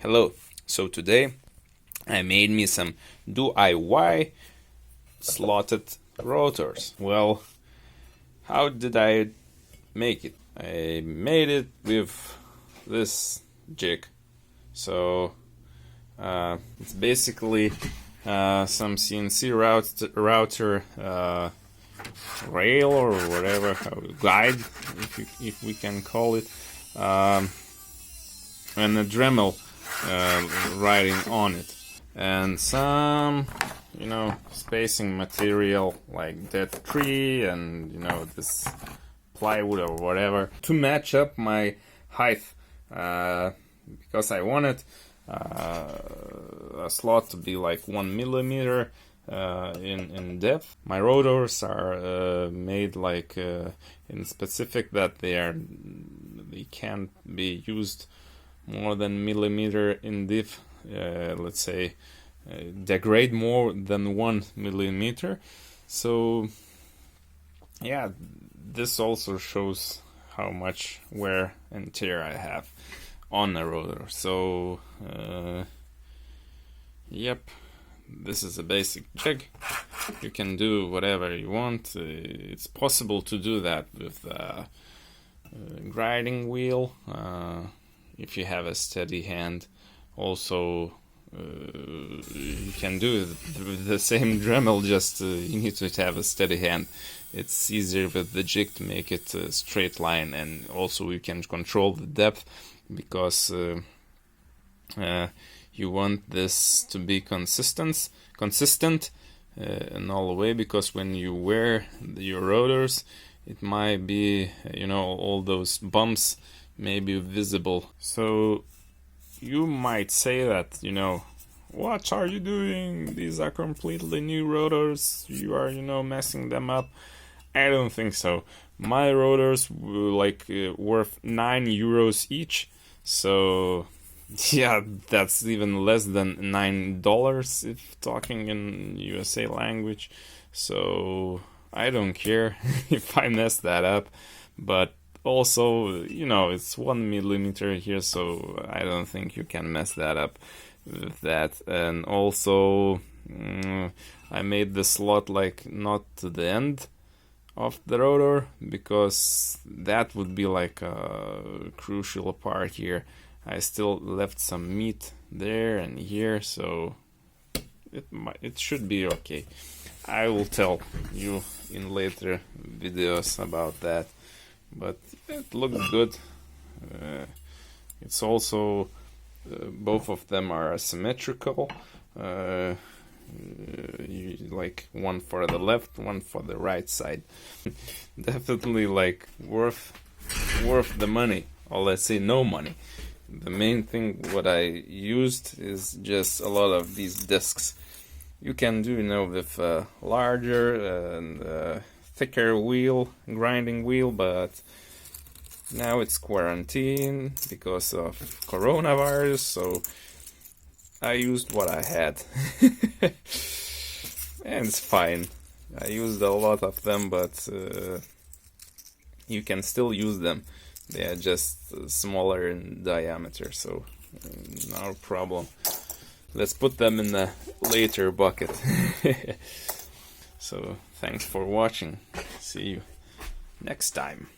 Hello, so today I made me some DIY slotted rotors. Well, how did I make it? I made it with this jig. So it's basically some CNC router rail or whatever, guide, if we can call it, and a Dremel writing on it, and some spacing material like that tree and this plywood or whatever to match up my height, because I wanted a slot to be like 1 millimeter in depth. My rotors are made like in specific that they can't be used more than millimeter in depth. Let's say degrade more than 1 millimeter. So yeah, this also shows how much wear and tear I have on a rotor. So yep, this is a basic jig. You can do whatever you want. It's possible to do that with a grinding wheel if you have a steady hand. Also you can do the same Dremel, just you need to have a steady hand. It's easier with the jig to make it a straight line, and also you can control the depth, because you want this to be consistent in all the way, because when you wear your rotors, it might be, all those bumps may be visible. So you might say that, what are you doing? These are completely new rotors. You are, messing them up. I don't think so. My rotors were worth €9 each. So yeah, that's even less than $9 if talking in USA language. So I don't care if I mess that up. But also, it's 1 millimeter here, so I don't think you can mess that up with that. And also, I made the slot not to the end of the rotor, because that would be like a crucial part here. I still left some meat there and here, so it should be okay. I will tell you in later videos about that. But it looks good. It's also both of them are symmetrical. Like one for the left, one for the right side. Definitely worth the money, or let's say no money. The main thing what I used is just a lot of these discs. You can do with a larger and thicker wheel, grinding wheel, but now it's quarantine because of coronavirus, so I used what I had. And it's fine. I used a lot of them, but you can still use them. They are just smaller in diameter, so no problem. Let's put them in the later bucket. So thanks for watching. See you next time.